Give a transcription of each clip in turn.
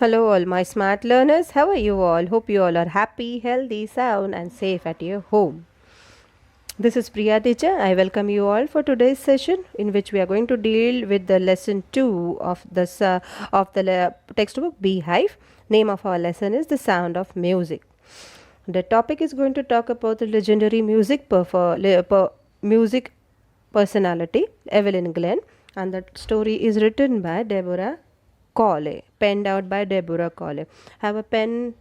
Hello, all my smart learners. How are you all? Hope you all are happy, healthy, sound, and safe at your home. This is Priya teacher. I welcome you all for today's session, in which we are going to deal with the lesson two of the textbook Beehive. Name of our lesson is The Sound of Music. The topic is going to talk about the legendary music personality Evelyn Glenn, and the story is written by Deborah Cawley, penned out by Deborah Cawley. Have a pen,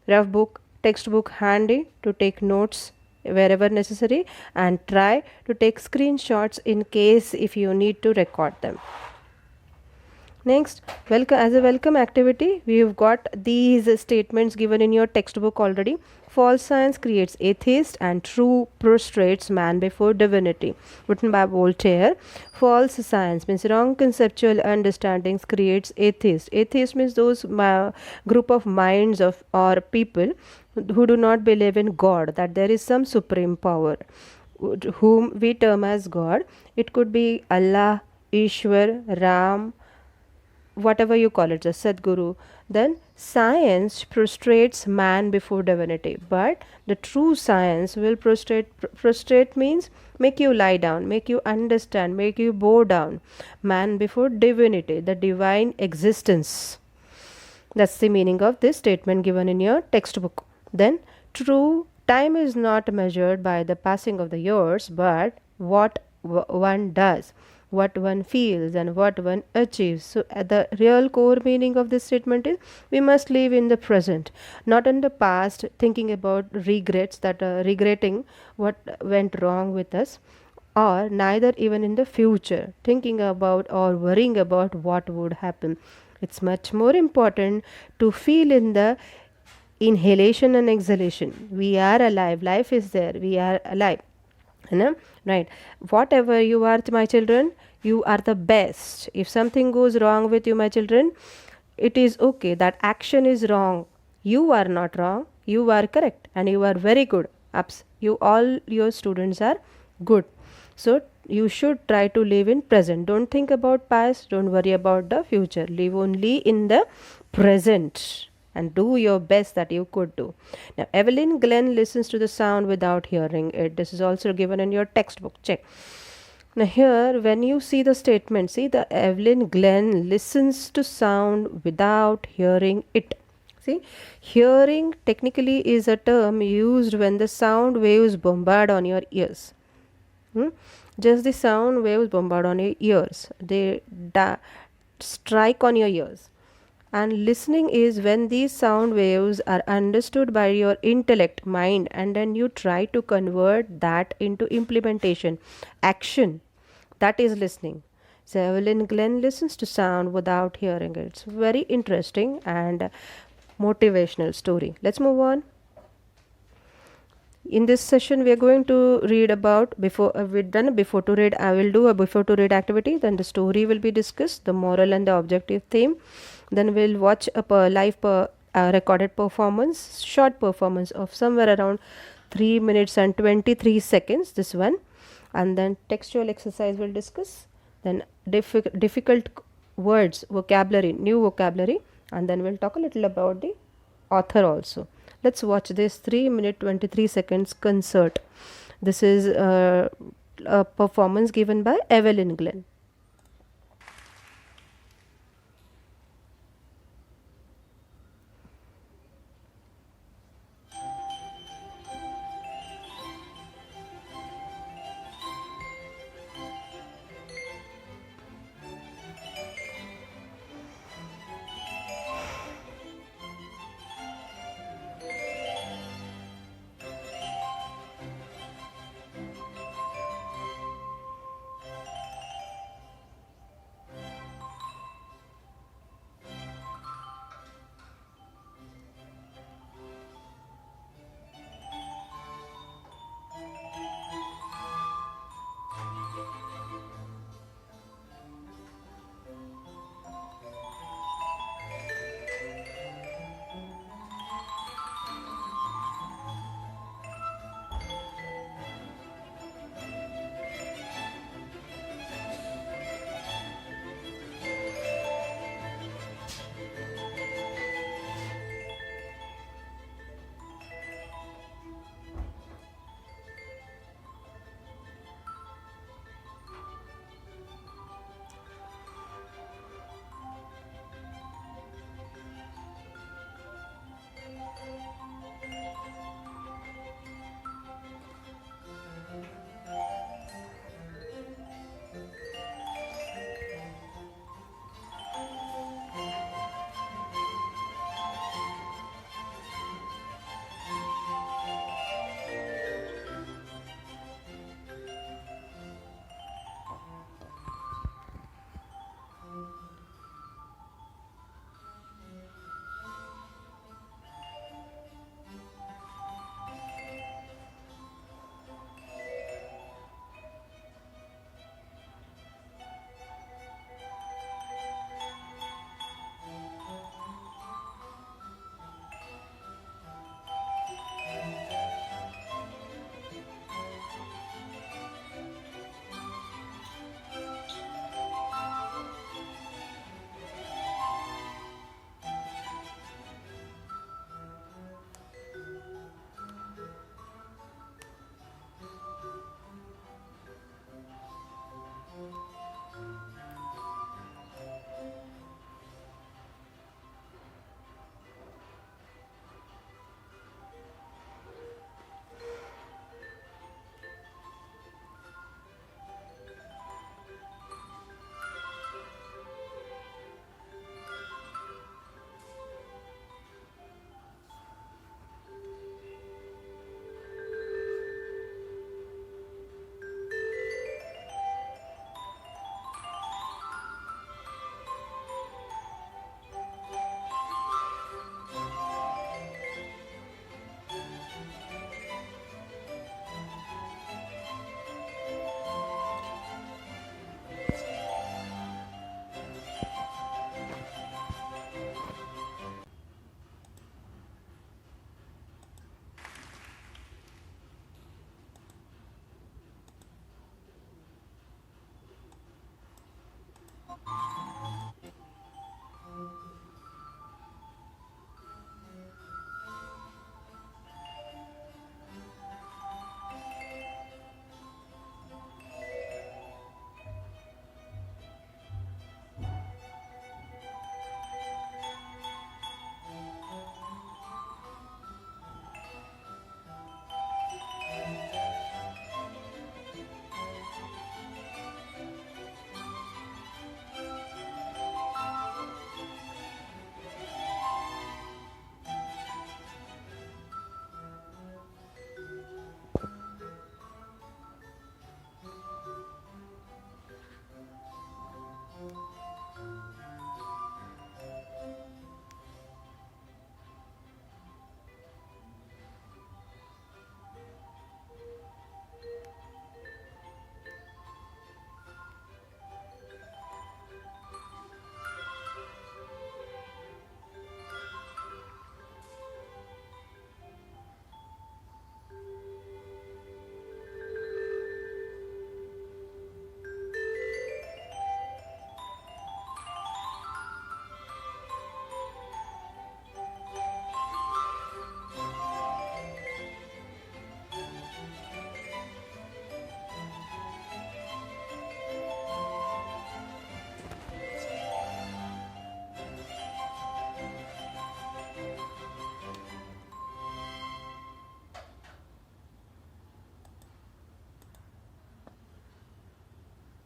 rough book, textbook handy to take notes wherever necessary, and try to take screenshots in case if you need to record them. Next, welcome as a welcome activity, we've got these statements given in your textbook already. False science creates atheist and true prostrates man before divinity. Written by Voltaire. False science means wrong conceptual understandings creates atheist. Atheist means those group of minds of or people who do not believe in God, that there is some supreme power whom we term as God. It could be Allah, Ishwar, Ram, whatever you call it, the Sadguru. Then science prostrates man before divinity, but the true science will prostrate means make you lie down, make you understand, make you bow down. Man before divinity, the divine existence. That's the meaning of this statement given in your textbook. Then true time is not measured by the passing of the years, but what one does, what one feels, and what one achieves. So, the real core meaning of this statement is we must live in the present, not in the past, thinking about regrets that regretting what went wrong with us, or neither even in the future, thinking about or worrying about what would happen. It's much more important to feel in the inhalation and exhalation. We are alive, life is there, we are alive. You know? Right. Whatever you are, my children, you are the best. If something goes wrong with you, my children, it is okay. That action is wrong. You are not wrong. You are correct and you are very good. Ups. You all your students are good. So you should try to live in present. Don't think about past. Don't worry about the future. Live only in the present and do your best that you could do. Now, Evelyn Glenn listens to the sound without hearing it. This is also given in your textbook. Check. Now, here, when you see the statement, see the Evelyn Glenn listens to sound without hearing it. See, hearing technically is a term used when the sound waves bombard on your ears. Just the sound waves bombard on your ears. They strike on your ears. And listening is when these sound waves are understood by your intellect, mind, and then you try to convert that into implementation, action. That is listening. So Evelyn Glenn listens to sound without hearing it. It's very interesting and motivational story. Let's move on. In this session we are going to read about before we've done a before to read. I will do a before to read activity, then the story will be discussed, the moral and the objective theme. Then we'll watch a live recorded performance, short performance of somewhere around 3 minutes and 23 seconds, this one. And then textual exercise will discuss, then difficult words, vocabulary, new vocabulary, and then we'll talk a little about the author also. Let's watch this 3 minute 23 seconds concert. This is a performance given by Evelyn Glenn.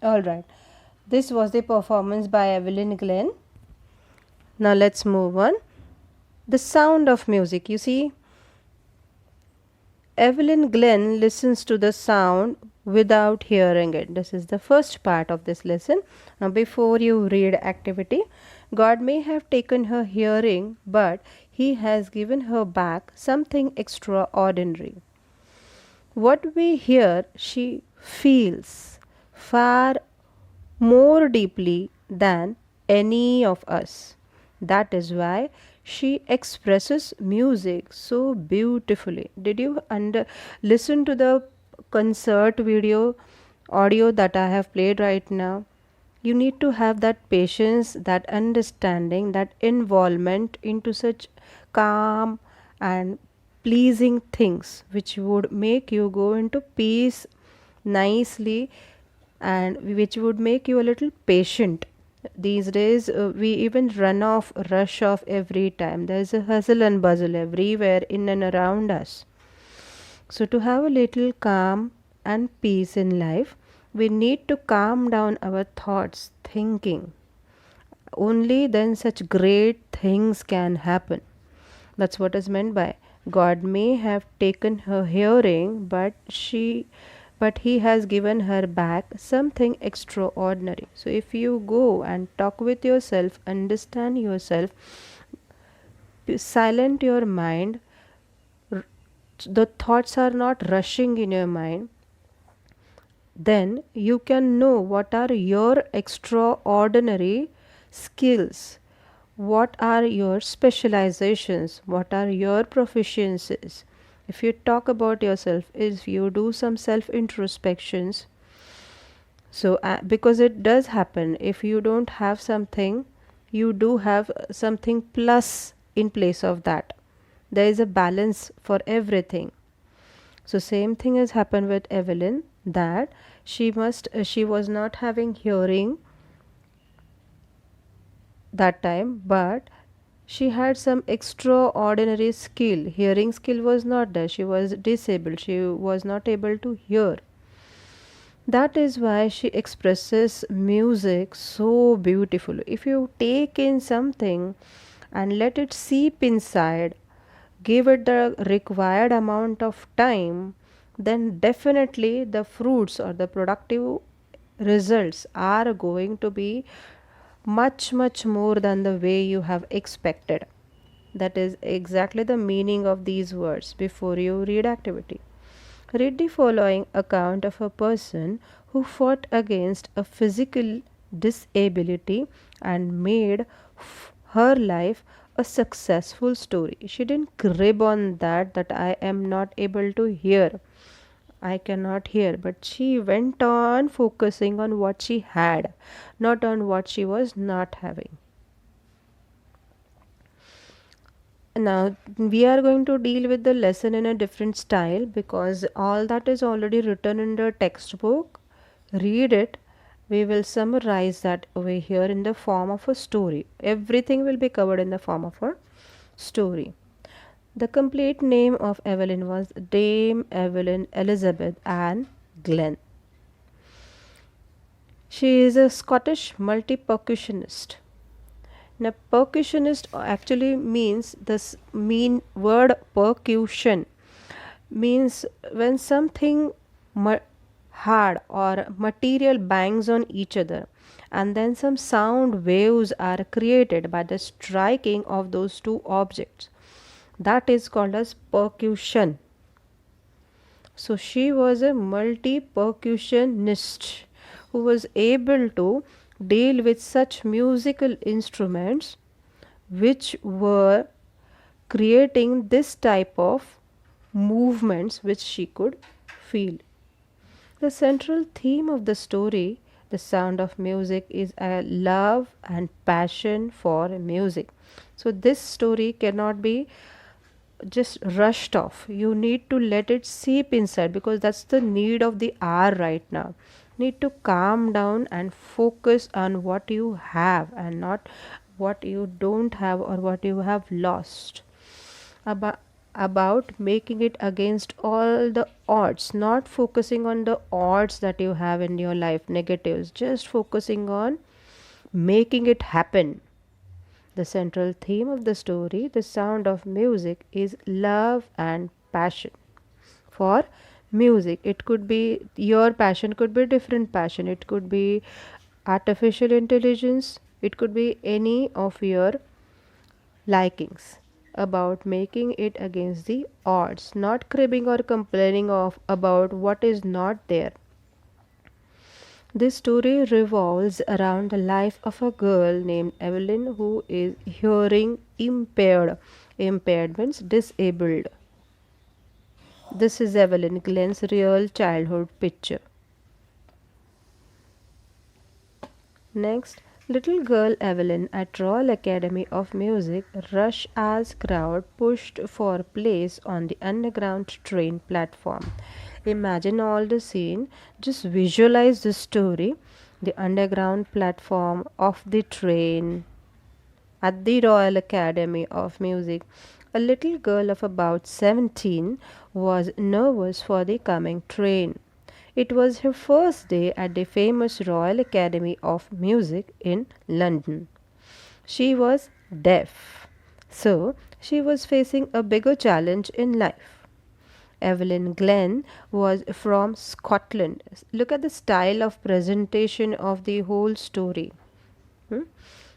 All right. This was the performance by Evelyn Glenn. Now let's move on. The sound of music. You see, Evelyn Glenn listens to the sound without hearing it. This is the first part of this lesson. Now, before you read activity, God may have taken her hearing, but He has given her back something extraordinary. What we hear, she feels far more deeply than any of us. That is why she expresses music so beautifully. Did you listen to the concert video audio that I have played right now? You need to have that patience, that understanding, that involvement into such calm and pleasing things which would make you go into peace nicely and which would make you a little patient. These days we even rush off every time. There's a hustle and bustle everywhere in and around us. So to have a little calm and peace in life, we need to calm down our thoughts, thinking. Only then such great things can happen. That's what is meant by God may have taken her hearing, but he has given her back something extraordinary. So if you go and talk with yourself, understand yourself, silent your mind, r- the thoughts are not rushing in your mind, then you can know what are your extraordinary skills, what are your specializations, what are your proficiencies. If you talk about yourself, if you do some self introspections, so because it does happen, if you don't have something, you do have something plus in place of that. There is a balance for everything. So same thing has happened with Evelyn, that she was not having hearing that time, but she had some extraordinary skill. Hearing skill was not there. She was disabled. She was not able to hear. That is why she expresses music so beautifully. If you take in something and let it seep inside, give it the required amount of time, then definitely the fruits or the productive results are going to be much more than the way you have expected. That is exactly the meaning of these words. Before you read activity, read the following account of a person who fought against a physical disability and made her life a successful story. She didn't crib on that I am not able to hear. I cannot hear, but she went on focusing on what she had, not on what she was not having. Now, we are going to deal with the lesson in a different style because all that is already written in the textbook. Read it. We will summarize that over here in the form of a story. Everything will be covered in the form of a story. The complete name of Evelyn was Dame Evelyn Elizabeth Ann Glenn. She is a Scottish multi percussionist. Now, percussionist actually means this mean word percussion means when something hard or material bangs on each other and then some sound waves are created by the striking of those two objects. That is called as percussion. So she was a multi percussionist who was able to deal with such musical instruments which were creating this type of movements which she could feel. The central theme of the story, The Sound of Music, is a love and passion for music. So, this story cannot be just rushed off. You need to let it seep inside because that's the need of the hour right now. Need to calm down and focus on what you have and not what you don't have or what you have lost. About about making it against all the odds, not focusing on the odds that you have in your life, negatives, just focusing on making it happen. The central theme of the story, The Sound of Music, is love and passion. For music, it could be your passion, could be different passion, it could be artificial intelligence, it could be any of your likings, about making it against the odds, not cribbing or complaining of about what is not there. This story revolves around the life of a girl named Evelyn who is hearing impaired. Impaired means disabled. This is Evelyn Glenn's real childhood picture. Next, little girl Evelyn at Royal Academy of Music rush as crowd pushed for place on the underground train platform. Imagine all the scene, just visualize the story, the underground platform of the train at the Royal Academy of Music. A little girl of about 17 was nervous for the coming train. It was her first day at the famous Royal Academy of Music in London. She was deaf, so she was facing a bigger challenge in life. Evelyn Glenn was from Scotland. Look at the style of presentation of the whole story. Hmm?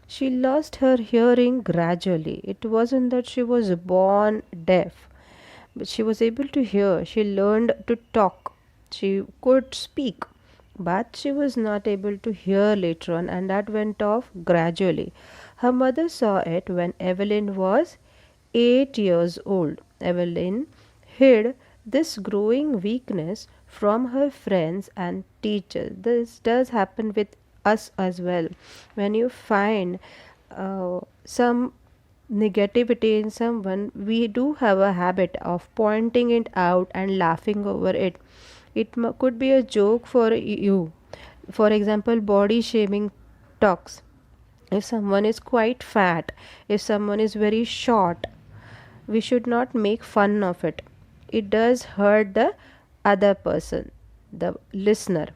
She lost her hearing gradually. It wasn't that she was born deaf, but she was able to hear. She learned to talk. She could speak, but she was not able to hear later on, and that went off gradually. Her mother saw it when Evelyn was 8 years old. Evelyn hid this growing weakness from her friends and teachers. This does happen with us as well. When you find some negativity in someone, we do have a habit of pointing it out and laughing over it. It could be a joke for you. For example, body shaming talks. If someone is quite fat, if someone is very short, we should not make fun of it. It does hurt the other person, the listener.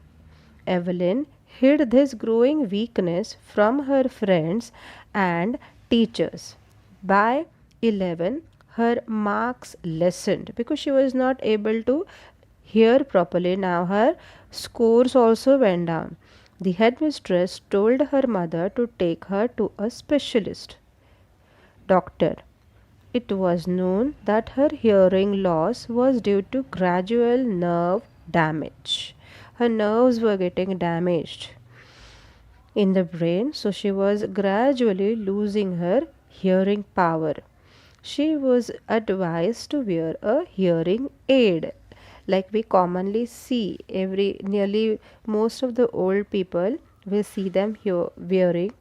Evelyn hid this growing weakness from her friends and teachers. By 11, her marks lessened because she was not able to hear properly. Now her scores also went down. The headmistress told her mother to take her to a specialist doctor. It was known that her hearing loss was due to gradual nerve damage. Her nerves were getting damaged in the brain, so she was gradually losing her hearing power. She was advised to wear a hearing aid, like we commonly see every nearly most of the old people will see them here wearing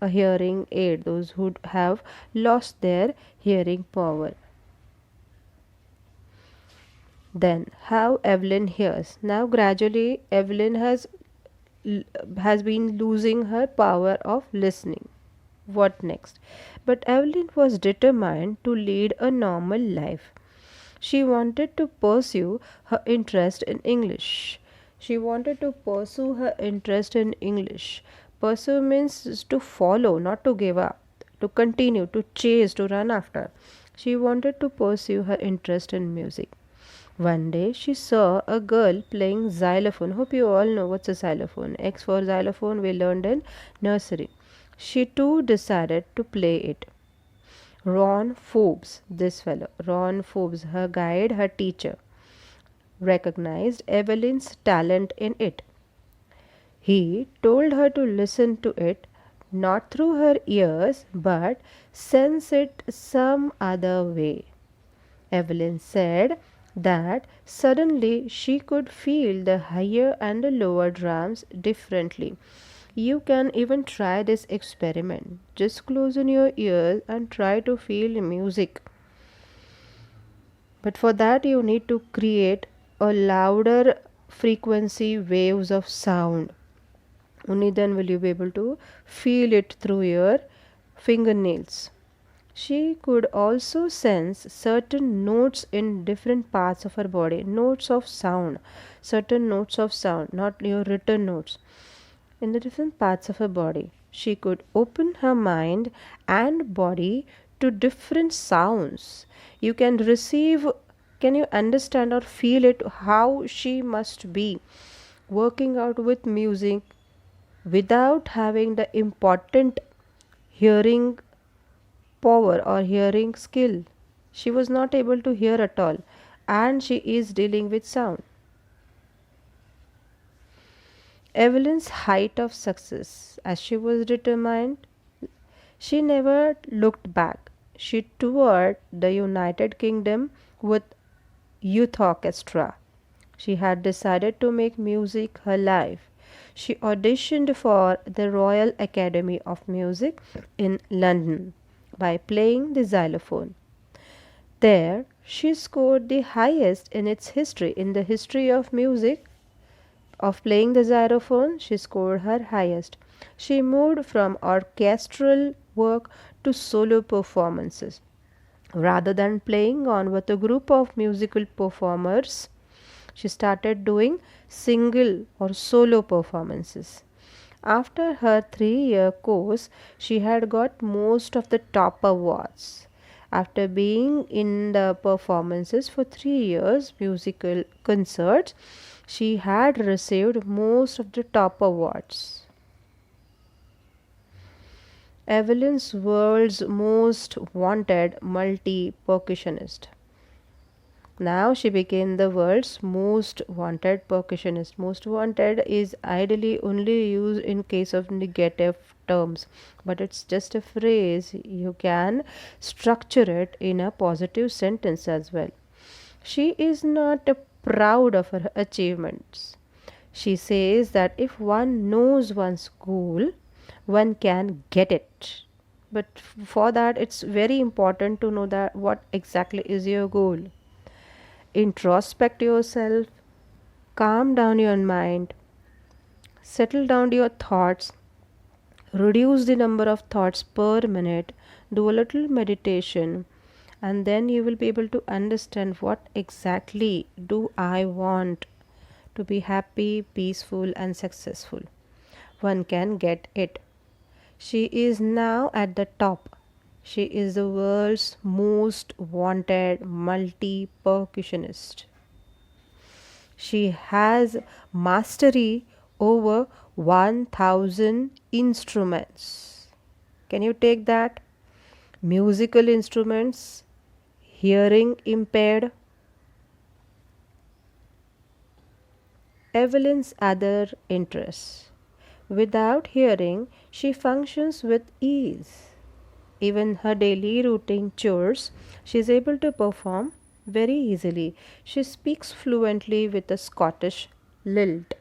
a hearing aid, those who have lost their hearing power. Then how Evelyn hears. Now gradually Evelyn has been losing her power of listening. What next? But Evelyn was determined to lead a normal life. She wanted to pursue her interest in English. She wanted to pursue her interest in English. Pursue means to follow, not to give up, to continue, to chase, to run after. She wanted to pursue her interest in music. One day she saw a girl playing xylophone. Hope you all know what's a xylophone. X for xylophone we learned in nursery. She too decided to play it. Ron Forbes, this fellow, Ron Forbes, her guide, her teacher, recognized Evelyn's talent in it. He told her to listen to it not through her ears but sense it some other way. Evelyn said that suddenly she could feel the higher and the lower drums differently. You can even try this experiment. Just close in your ears and try to feel music. But for that, you need to create a louder frequency waves of sound. Only then will you be able to feel it through your fingernails. She could also sense certain notes in different parts of her body, notes of sound, certain notes of sound, not your written notes, in the different parts of her body. She could open her mind and body to different sounds. You can receive, can you understand or feel it how she must be working out with music without having the important hearing power or hearing skill. She was not able to hear at all, and she is dealing with sound. Evelyn's height of success, as she was determined, she never looked back. She toured the United Kingdom with youth orchestra. She had decided to make music her life. She auditioned for the Royal Academy of Music in London by playing the xylophone. There, she scored the highest in its history. In the history of music, of playing the xylophone, she scored her highest. She moved from orchestral work to solo performances. Rather than playing on with a group of musical performers, she started doing single or solo performances. After her 3 year course, she had got most of the top awards. After being in the performances for 3 years, musical concerts, she had received most of the top awards. Evelyn's world's most wanted multi percussionist. Now she became the world's most wanted percussionist. Most wanted is ideally only used in case of negative terms, but it's just a phrase. You can structure it in a positive sentence as well. She is not proud of her achievements. She says that if one knows one's goal, one can get it. But for that, it's very important to know that what exactly is your goal. Introspect yourself, calm down your mind, settle down your thoughts, reduce the number of thoughts per minute, do a little meditation, and then you will be able to understand what exactly do I want to be happy, peaceful, and successful. One can get it. She is now at the top. She is the world's most wanted multi percussionist. She has mastery over 1000 instruments. Can you take that? Musical instruments, hearing impaired. Evelyn's other interests. Without hearing, she functions with ease. Even her daily routine chores, she is able to perform very easily. She speaks fluently with a Scottish lilt.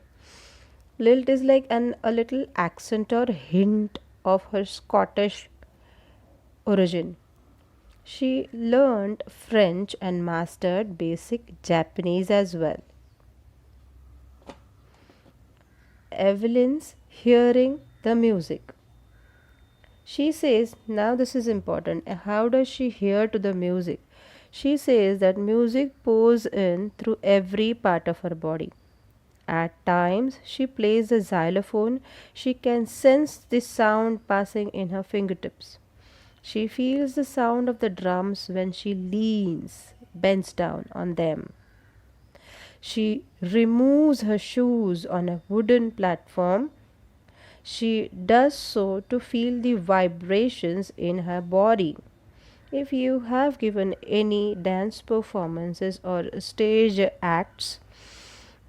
Lilt is like a little accent or hint of her Scottish origin. She learned French and mastered basic Japanese as well. Evelyn's hearing the music. She says, now this is important. How does she hear to the music? She says that music pours in through every part of her body. At times, she plays the xylophone. She can sense the sound passing in her fingertips. She feels the sound of the drums when she leans, bends down on them. She removes her shoes on a wooden platform. She does so to feel the vibrations in her body. If you have given any dance performances or stage acts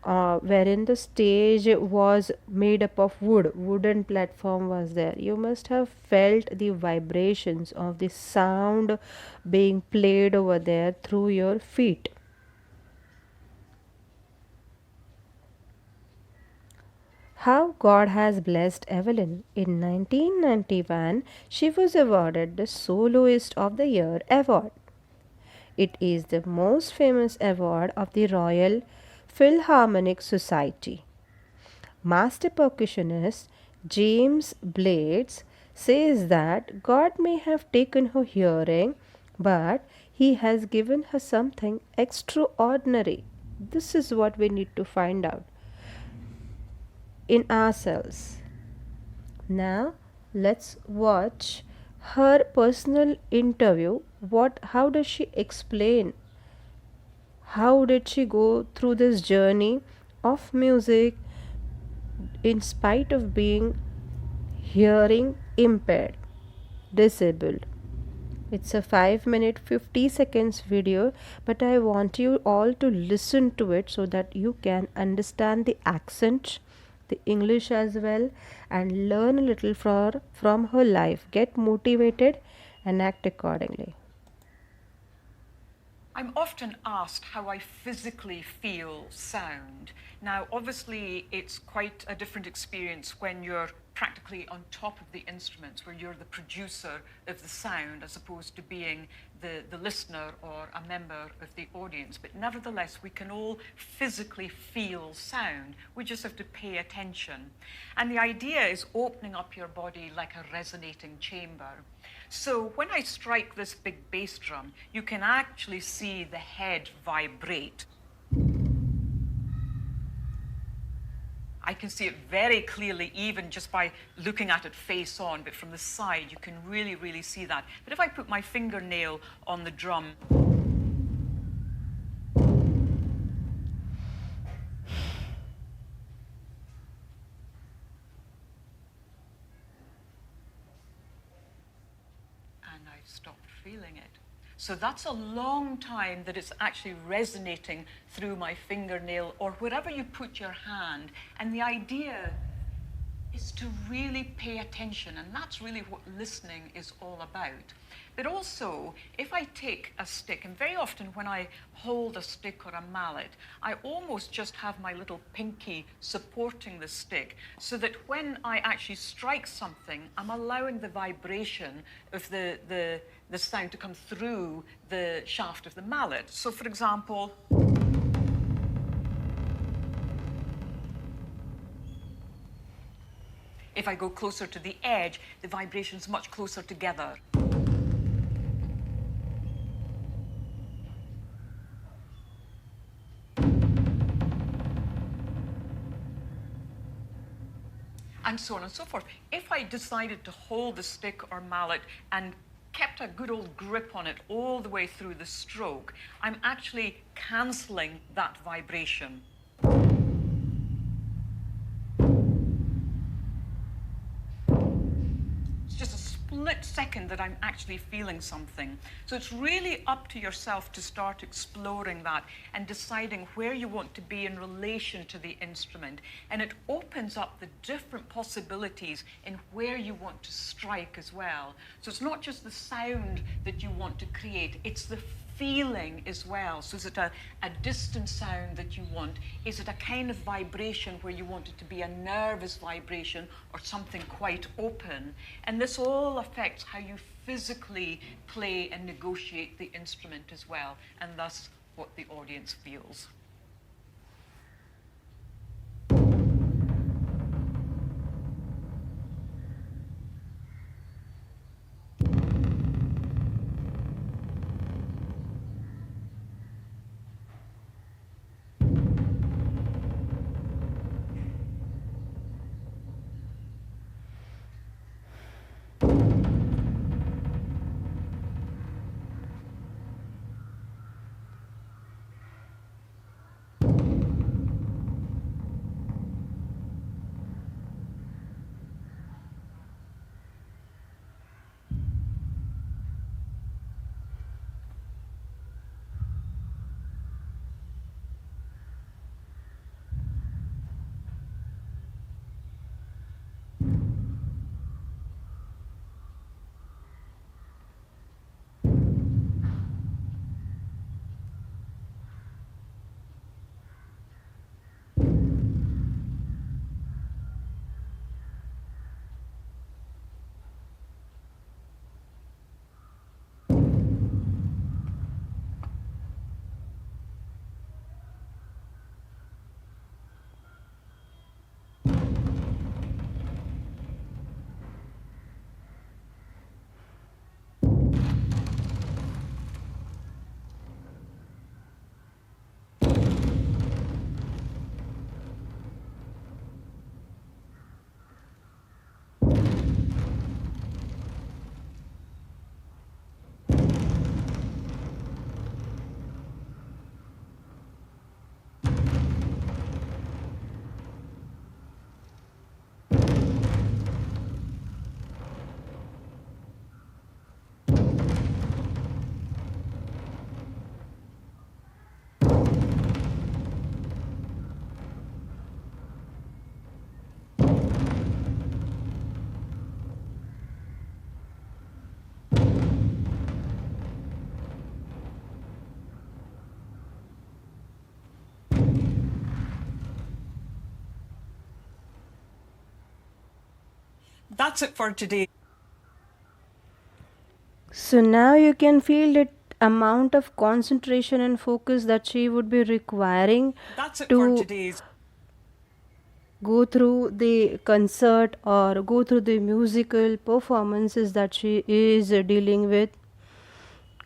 wherein the stage was made up of wood, wooden platform was there, you must have felt the vibrations of the sound being played over there through your feet. How God has blessed Evelyn. In 1991, she was awarded the Soloist of the Year award. It is the most famous award of the Royal Philharmonic Society. Master percussionist James Blades says that God may have taken her hearing, but He has given her something extraordinary. This is what we need to find out in ourselves. Now, let's watch her personal interview. How does she explain? How did she go through this journey of music in spite of being hearing impaired, disabled? It's a 5 minute 50 seconds video, but I want you all to listen to it so that you can understand the accent, the English as well, and learn a little from her life. Get motivated and act accordingly. I'm often asked how I physically feel sound. Now, obviously, it's quite a different experience when you're practically on top of the instruments, where you're the producer of the sound as opposed to being the listener or a member of the audience. But nevertheless, we can all physically feel sound. We just have to pay attention. And the idea is opening up your body like a resonating chamber. So when I strike this big bass drum, you can actually see the head vibrate. I can see it very clearly even just by looking at it face on, but from the side you can really, really see that. But if I put my fingernail on the drum, and I stop feeling it. So that's a long time that it's actually resonating through my fingernail or wherever you put your hand. And the idea is to really pay attention, and that's really what listening is all about. But also, if I take a stick, and very often when I hold a stick or a mallet, I almost just have my little pinky supporting the stick, so that when I actually strike something, I'm allowing the vibration of the sound to come through the shaft of the mallet. So for example, if I go closer to the edge, the vibration's much closer together. And so on and so forth. If I decided to hold the stick or mallet and kept a good old grip on it all the way through the stroke, I'm actually cancelling that vibration. Just a split second that I'm actually feeling something. So it's really up to yourself to start exploring that and deciding where you want to be in relation to the instrument. And it opens up the different possibilities in where you want to strike as well. So it's not just the sound that you want to create, it's the feeling as well. So is it a distant sound that you want? Is it a kind of vibration where you want it to be a nervous vibration or something quite open? And this all affects how you physically play and negotiate the instrument as well, and thus what the audience feels. That's it for today. So now you can feel the amount of concentration and focus that she would be requiring That's it for to today's. go through the concert or go through the musical performances that she is dealing with.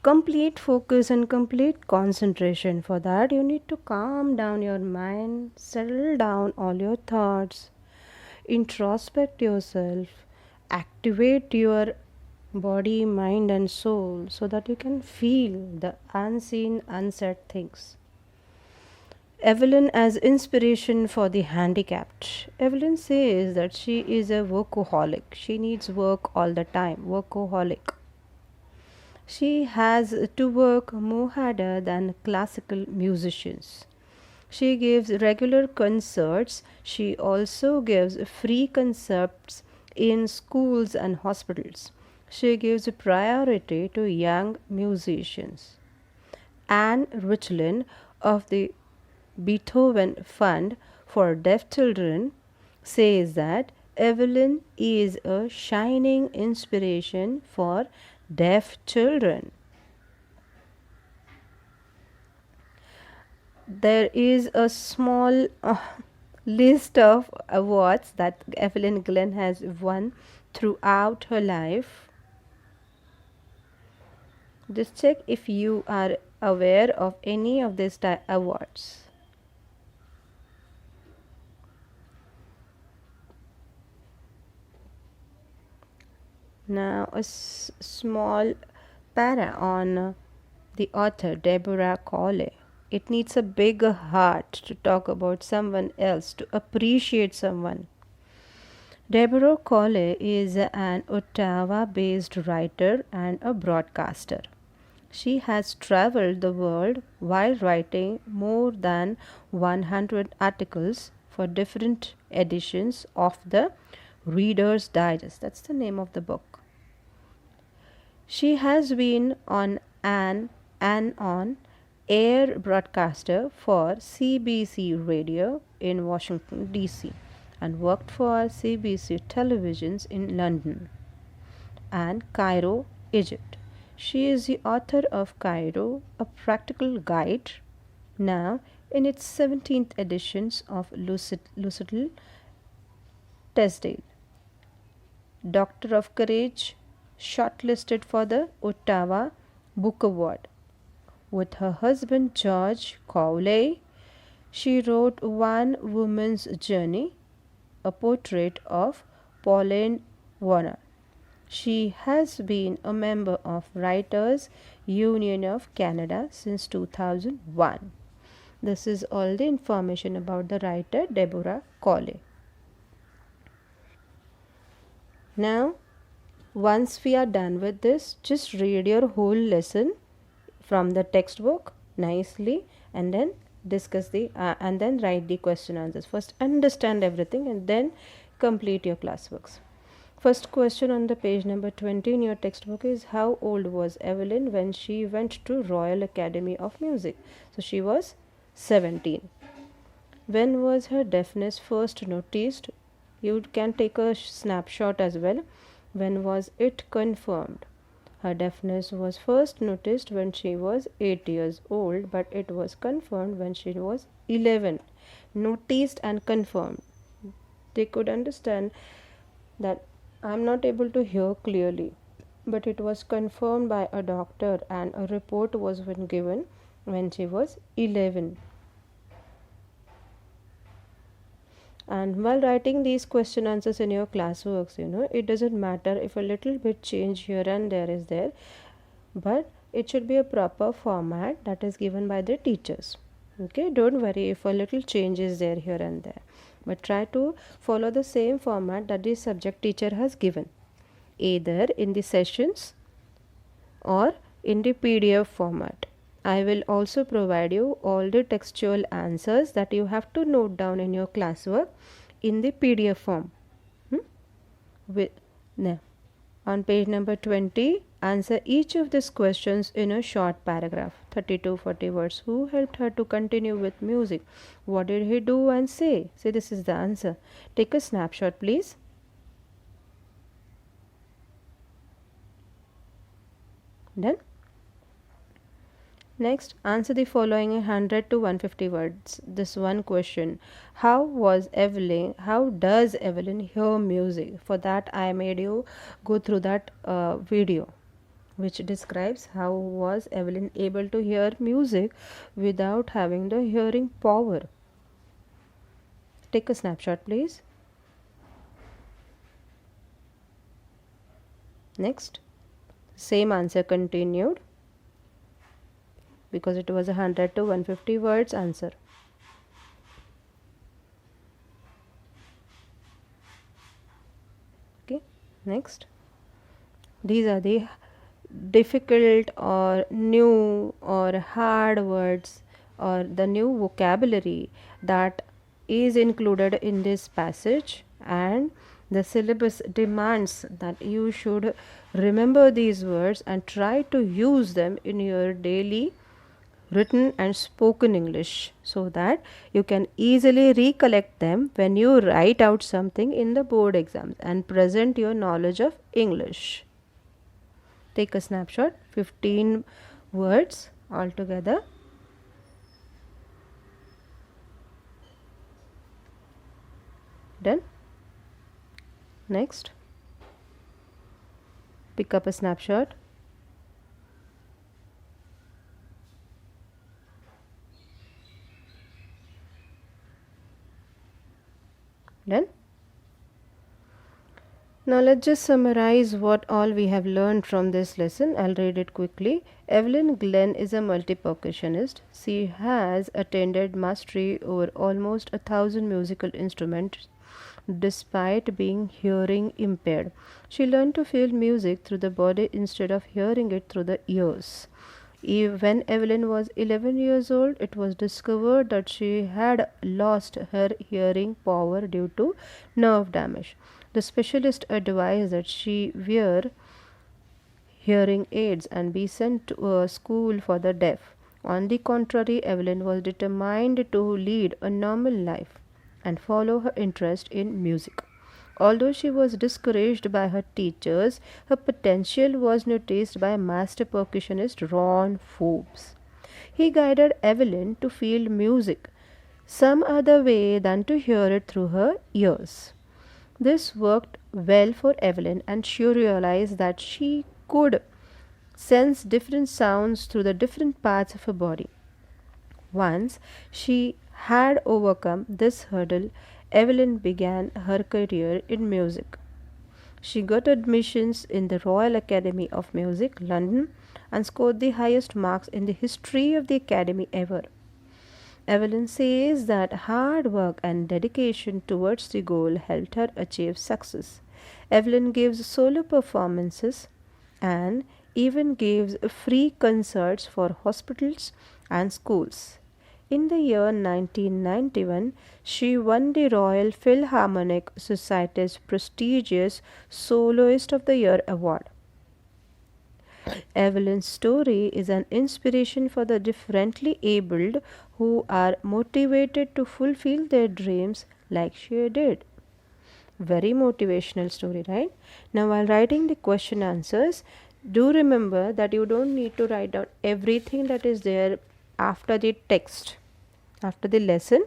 Complete focus and complete concentration. For that, you need to calm down your mind, settle down all your thoughts, introspect yourself, activate your body, mind, and soul so that you can feel the unseen, unsaid things. Evelyn as inspiration for the handicapped. Evelyn says that she is a workaholic. She needs work all the time. Workaholic. She has to work more harder than classical musicians. She gives regular concerts. She also gives free concerts in schools and hospitals. She gives priority to young musicians. Anne Richlin of the Beethoven Fund for Deaf Children says that Evelyn is a shining inspiration for deaf children. There is a small list of awards that Evelyn Glenn has won throughout her life. Just check if you are aware of any of these awards. Now, a small para on the author Deborah Cawley. It needs a big heart to talk about someone else, to appreciate someone. Deborah Cawley is an Ottawa based writer and a broadcaster. She has traveled the world while writing more than 100 articles for different editions of the Reader's Digest. That's the name of the book. She has been on an on air broadcaster for CBC Radio in Washington, D.C., and worked for CBC televisions in London and Cairo, Egypt. She is the author of Cairo, a practical guide, now in its 17th editions of Lucille Tesdale. Doctor of Courage, shortlisted for the Ottawa Book Award. With her husband George Cawley, she wrote One Woman's Journey, a portrait of Pauline Warner. She has been a member of Writers Union of Canada since 2001. This is all the information about the writer Deborah Cawley. Now, once we are done with this, just read your whole lesson from the textbook nicely and then discuss the and then write the question answers. First understand everything and then complete your classworks. First question on the page number 20 in your textbook is, how old was Evelyn when she went to Royal Academy of Music? So she was 17. When was her deafness first noticed? You can take a snapshot as well. When was it confirmed? Her deafness was first noticed when she was 8 years old, but it was confirmed when she was 11. Noticed and confirmed. They could understand that I'm not able to hear clearly, but it was confirmed by a doctor and a report was given when she was 11. And while writing these question answers in your classworks, it doesn't matter if a little bit change here and there is there, but it should be a proper format that is given by the teachers. Okay, don't worry if a little change is there here and there, but try to follow the same format that the subject teacher has given, either in the sessions or in the PDF format. I will also provide you all the textual answers that you have to note down in your classwork in the PDF form. On page number 20, answer each of these questions in a short paragraph, 30 to 40 words. Who helped her to continue with music? What did he do and say? This is the answer. Take a snapshot, please. Done. Next, answer the following 100 to 150 words. This one question. How does Evelyn hear music? For that, I made you go through that video which describes how was Evelyn able to hear music without having the hearing power. Take a snapshot, please. Next, same answer continued, because it was 100 to 150 words answer. Okay, next, these are the difficult or new or hard words or the new vocabulary that is included in this passage, and the syllabus demands that you should remember these words and try to use them in your daily written and spoken English, so that you can easily recollect them when you write out something in the board exams and present your knowledge of English. Take a snapshot, 15 words altogether. Done. Next, pick up a snapshot. Done. Now let's just summarize what all we have learned from this lesson. I'll read it quickly. Evelyn Glenn is a multi-percussionist. She has attained mastery over almost 1,000 musical instruments despite being hearing impaired. She learned to feel music through the body instead of hearing it through the ears. When Evelyn was 11 years old, it was discovered that she had lost her hearing power due to nerve damage. The specialist advised that she wear hearing aids and be sent to a school for the deaf. On the contrary, Evelyn was determined to lead a normal life and follow her interest in music. Although she was discouraged by her teachers, her potential was noticed by master percussionist Ron Forbes. He guided Evelyn to feel music some other way than to hear it through her ears. This worked well for Evelyn, and she realized that she could sense different sounds through the different parts of her body. Once she had overcome this hurdle, Evelyn began her career in music. She got admissions in the Royal Academy of Music, London, and scored the highest marks in the history of the Academy ever. Evelyn says that hard work and dedication towards the goal helped her achieve success. Evelyn gives solo performances and even gives free concerts for hospitals and schools. In the year 1991, she won the Royal Philharmonic Society's prestigious Soloist of the Year award. Evelyn's story is an inspiration for the differently abled who are motivated to fulfill their dreams like she did. Very motivational story, right? Now, while writing the question answers, do remember that you don't need to write down everything that is there after the text, after the lesson.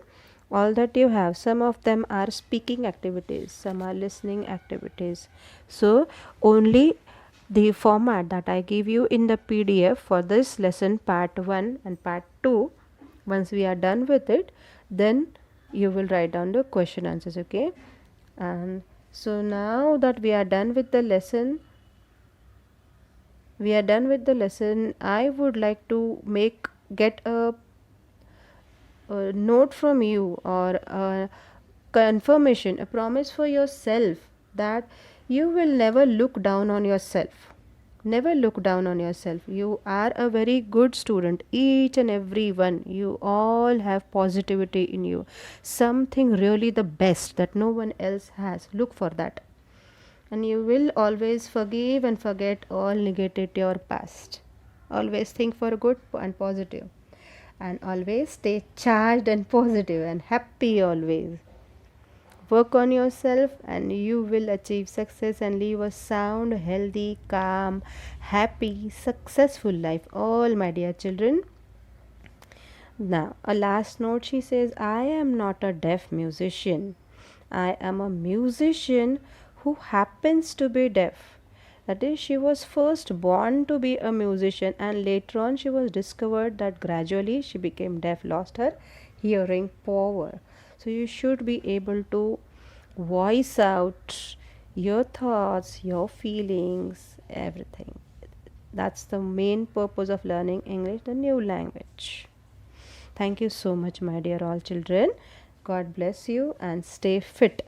All that you have, some of them are speaking activities, some are listening activities. So, only the format that I give you in the PDF for this lesson part 1 and part 2, once we are done with it, then you will write down the question answers, okay? And so now that we are done with the lesson, I would like to get a note from you, or a confirmation, a promise for yourself, that you will never look down on yourself. Never look down on yourself. You are a very good student, each and every one. You all have positivity in you, something really the best that no one else has. Look for that. And you will always forgive and forget all negativity or past. Always think for good and positive. And always stay charged and positive and happy always. Work on yourself and you will achieve success and live a sound, healthy, calm, happy, successful life. All my dear children. Now, a last note she says, I am not a deaf musician. I am a musician who happens to be deaf. That is, she was first born to be a musician, and later on, she was discovered that gradually she became deaf, lost her hearing power. So, you should be able to voice out your thoughts, your feelings, everything. That's the main purpose of learning English, the new language. Thank you so much, my dear all children. God bless you and stay fit.